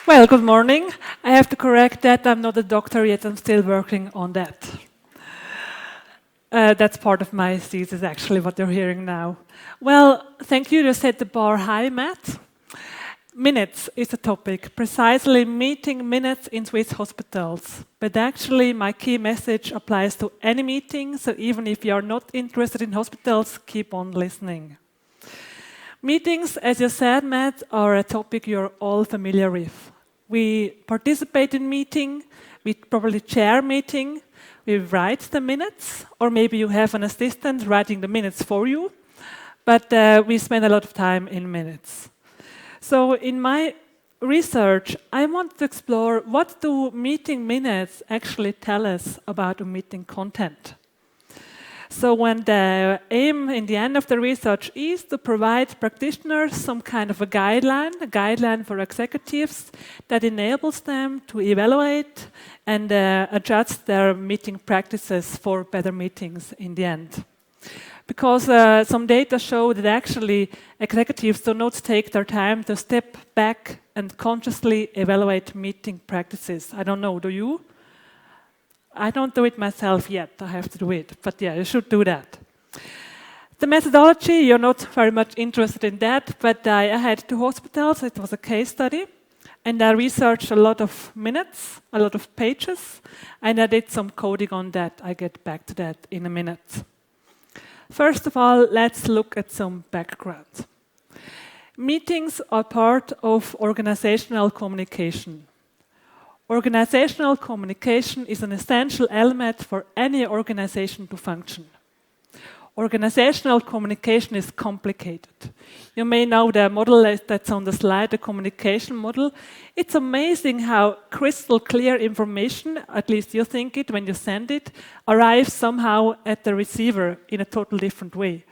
Well, good morning. I have to correct that. I'm not a doctor yet. I'm still working on that. That's part of my thesis, actually, what you're hearing now. Well, thank you. You set the bar high, Matt. Minutes is the topic, precisely meeting minutes in Swiss hospitals. But actually, my key message applies to any meeting, so even if you're not interested in hospitals, keep on listening. Meetings, as you said, Matt, are a topic you're all familiar with. We participate in meeting, we probably chair meeting, we write the minutes, or maybe you have an assistant writing the minutes for you, but we spend a lot of time in minutes. So in my research, I want to explore what do meeting minutes actually tell us about a meeting content. So when the aim in the end of the research is to provide practitioners some kind of a guideline for executives that enables them to evaluate and adjust their meeting practices for better meetings in the end. Because some data show that actually executives do not take their time to step back and consciously evaluate meeting practices. I don't know, do you? I don't do it myself yet, I have to do it, but yeah, you should do that. The methodology, you're not very much interested in that, but I had 2 hospitals, it was a case study, and I researched a lot of minutes, a lot of pages, and I did some coding on that. I get back to that in a minute. First of all, let's look at some background. Meetings are part of organizational communication. Organizational communication is an essential element for any organization to function. Organizational communication is complicated. You may know the model that's on the slide, the communication model. It's amazing how crystal clear information, at least you think it when you send it, arrives somehow at the receiver in a totally different way.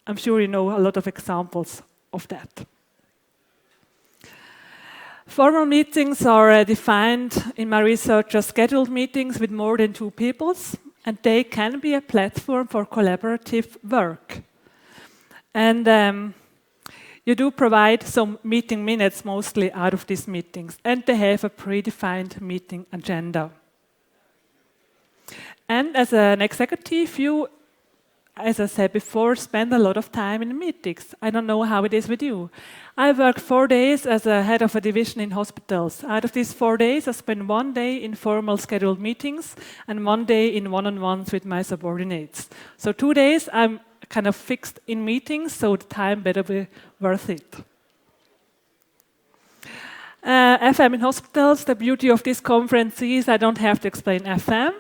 I'm sure you know a lot of examples of that. Formal meetings are defined in my research as scheduled meetings with more than 2 people, and they can be a platform for collaborative work. And you do provide some meeting minutes mostly out of these meetings, and they have a predefined meeting agenda. And as an executive, you, as I said before, spend a lot of time in meetings. I don't know how it is with you. I worked 4 days as a head of a division in hospitals. Out of these 4 days, I spent 1 day in formal scheduled meetings and 1 day in one-on-ones with my subordinates. So 2 days I'm kind of fixed in meetings, so the time better be worth it. FM in hospitals, the beauty of this conference is I don't have to explain FM,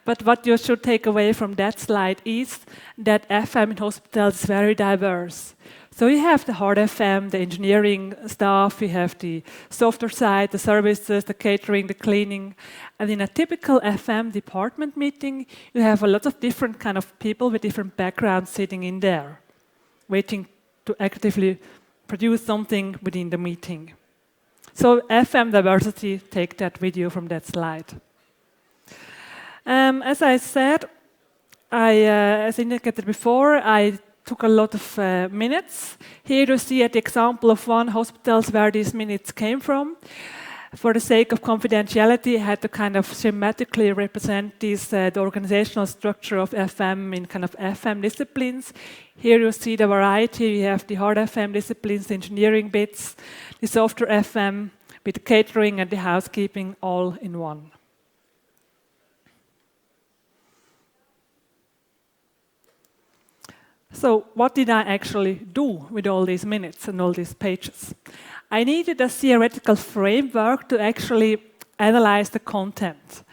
but what you should take away from that slide is that FM in hospitals is very diverse. So you have the hard FM, the engineering staff, you have the software side, the services, the catering, the cleaning. And in a typical FM department meeting, you have a lot of different kind of people with different backgrounds sitting in there, waiting to actively produce something within the meeting. So FM diversity, take that video from that slide. As I said, as indicated before, I took a lot of minutes. Here you see the example of 1 hospital where these minutes came from. For the sake of confidentiality, I had to kind of schematically represent the organizational structure of FM in kind of FM disciplines. Here you see the variety. We have the hard FM disciplines, the engineering bits, the software FM, with the catering and the housekeeping all in one. So what did I actually do with all these minutes and all these pages? I needed a theoretical framework to actually analyze the content.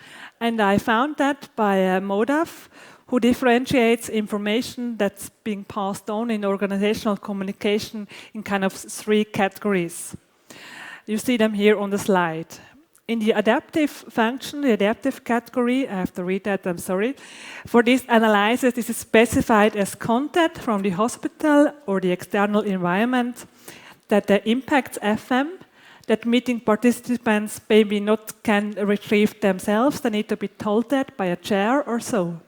And I found that by MODAF, who differentiates information that's being passed on in organizational communication in kind of 3 categories. You see them here on the slide. In the adaptive function, the adaptive category, I have to read that, I'm sorry. For this analysis, this is specified as content from the hospital or the external environment that impacts FM, that meeting participants maybe not can retrieve themselves, they need to be told that by a chair or so.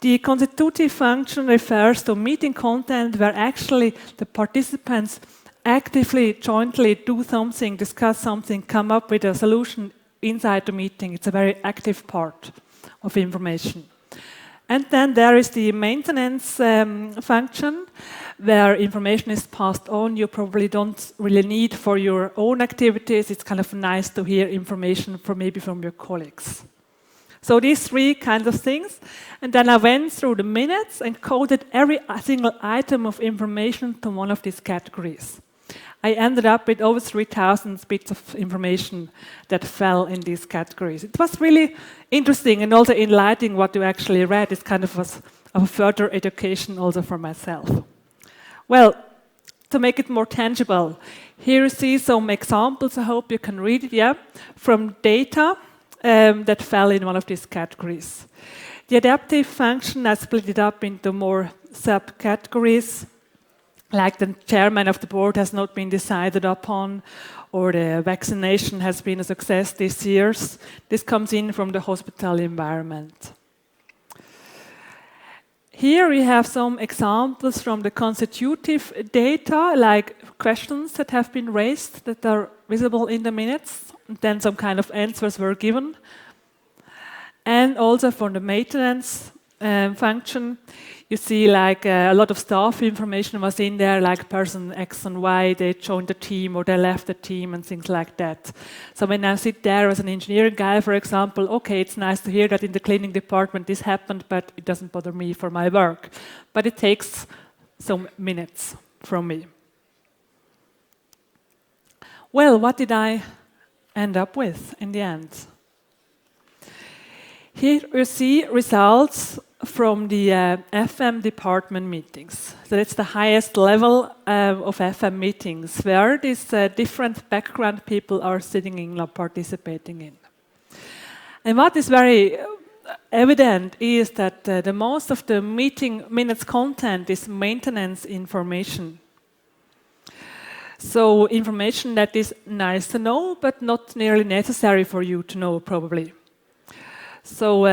The constitutive function refers to meeting content where actually the participants actively, jointly do something, discuss something, come up with a solution inside the meeting. It's a very active part of information. And then there is the maintenance function, where information is passed on. You probably don't really need for your own activities. It's kind of nice to hear information maybe from your colleagues. So these three kinds of things. And then I went through the minutes and coded every single item of information to one of these categories. I ended up with over 3,000 bits of information that fell in these categories. It was really interesting and also enlightening what you actually read. It kind of was a further education also for myself. Well, to make it more tangible, here you see some examples. I hope you can read it, yeah, from data that fell in one of these categories. The adaptive function, I split it up into more subcategories, like the chairman of the board has not been decided upon, or the vaccination has been a success this year. This comes in from the hospital environment. Here we have some examples from the constitutive data, like questions that have been raised that are visible in the minutes, and then some kind of answers were given. And also from the maintenance function, you see like a lot of staff information was in there, like person X and Y, they joined the team or they left the team and things like that. So when I sit there as an engineering guy, for example, okay, it's nice to hear that in the cleaning department this happened, but it doesn't bother me for my work. But it takes some minutes from me. Well, what did I end up with in the end? Here you see results from the FM department meetings. So that's the highest level of FM meetings, where these different background people are sitting in or participating in. And what is very evident is that the most of the meeting minutes content is maintenance information. So information that is nice to know, but not nearly necessary for you to know, probably. So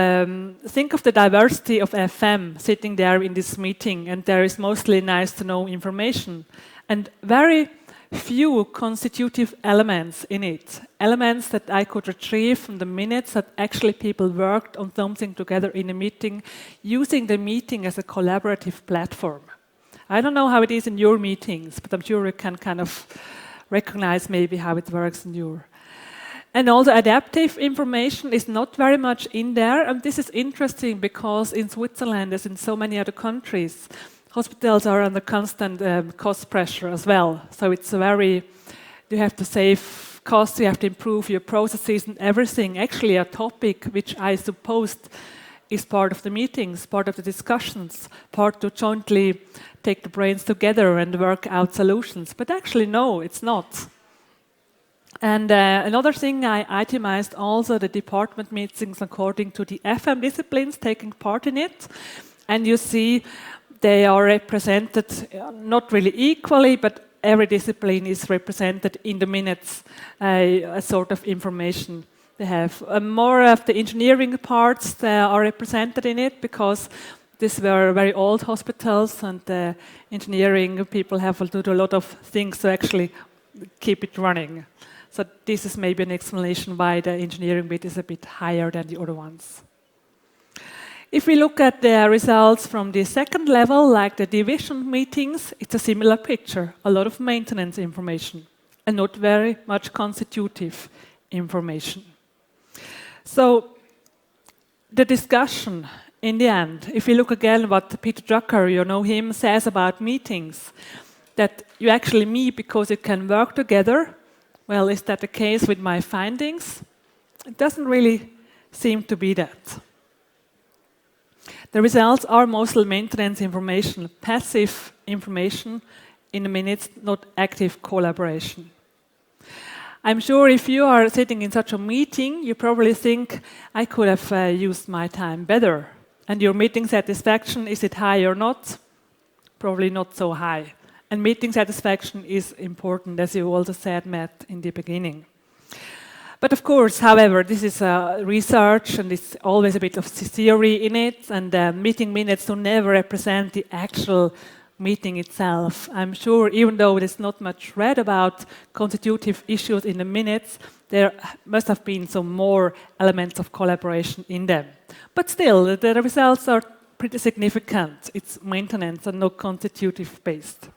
think of the diversity of FM sitting there in this meeting, and there is mostly nice to know information, and very few constitutive elements in it. Elements that I could retrieve from the minutes that actually people worked on something together in a meeting, using the meeting as a collaborative platform. I don't know how it is in your meetings, but I'm sure you can kind of recognize maybe how it works in your. And also adaptive information is not very much in there, and this is interesting because in Switzerland, as in so many other countries, hospitals are under constant cost pressure as well. So it's you have to save costs, you have to improve your processes and everything. Actually a topic which I supposed is part of the meetings, part of the discussions, part to jointly take the brains together and work out solutions. But actually no, it's not. And another thing, I itemized also the department meetings according to the FM disciplines taking part in it. And you see they are represented not really equally, but every discipline is represented in the minutes, a sort of information they have. More of the engineering parts are represented in it because these were very old hospitals, and the engineering people have to do a lot of things to actually keep it running. So this is maybe an explanation why the engineering bit is a bit higher than the other ones. If we look at the results from the second level, like the division meetings, it's a similar picture. A lot of maintenance information and not very much constitutive information. So the discussion in the end, if we look again what Peter Drucker, you know him, says about meetings, that you actually meet because you can work together. Well, is that the case with my findings? It doesn't really seem to be that. The results are mostly maintenance information, passive information in the minutes, not active collaboration. I'm sure if you are sitting in such a meeting, you probably think, I could have used my time better. And your meeting satisfaction, is it high or not? Probably not so high. And meeting satisfaction is important, as you also said, Matt, in the beginning. But of course, however, this is research, and it's always a bit of theory in it, and meeting minutes do never represent the actual meeting itself. I'm sure, even though there's not much read about constitutive issues in the minutes, there must have been some more elements of collaboration in them. But still, the results are pretty significant. It's maintenance and not constitutive based.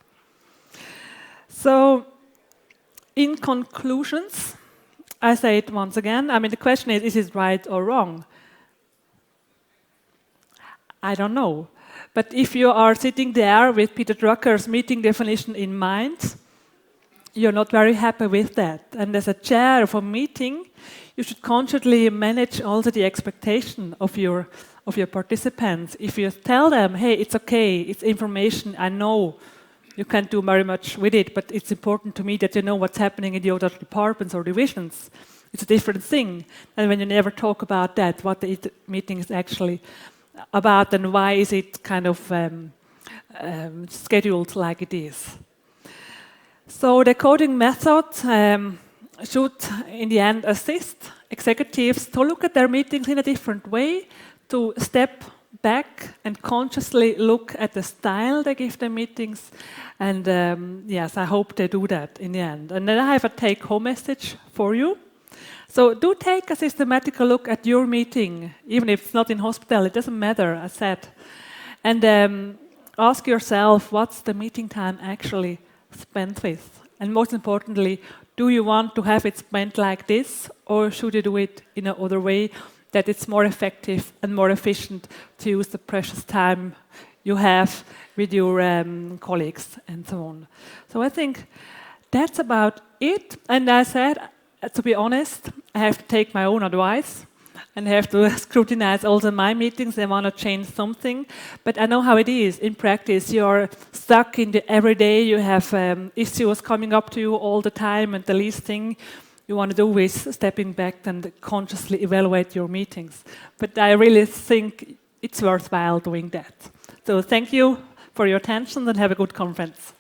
So, in conclusions, I say it once again, I mean, the question is it right or wrong? I don't know. But if you are sitting there with Peter Drucker's meeting definition in mind, you're not very happy with that. And as a chair of a meeting, you should consciously manage also the expectation of your participants. If you tell them, hey, it's okay, it's information, I know you can't do very much with it, but it's important to me that you know what's happening in the other departments or divisions. It's a different thing than when you never talk about that, what the meeting is actually about and why is it kind of scheduled like it is. So the coding method should, in the end, assist executives to look at their meetings in a different way, to step back and consciously look at the style they give their meetings. And yes, I hope they do that in the end. And then I have a take-home message for you. So do take a systematic look at your meeting, even if it's not in hospital, it doesn't matter, I said. And ask yourself, what's the meeting time actually spent with? And most importantly, do you want to have it spent like this, or should you do it in another way that it's more effective and more efficient to use the precious time you have with your colleagues and so on. So I think that's about it. And I said, to be honest, I have to take my own advice and have to scrutinize also my meetings. I want to change something, but I know how it is. In practice, you're stuck in the everyday. You have issues coming up to you all the time, and the least thing you want to do is stepping back and consciously evaluate your meetings. But I really think it's worthwhile doing that. So thank you for your attention and have a good conference.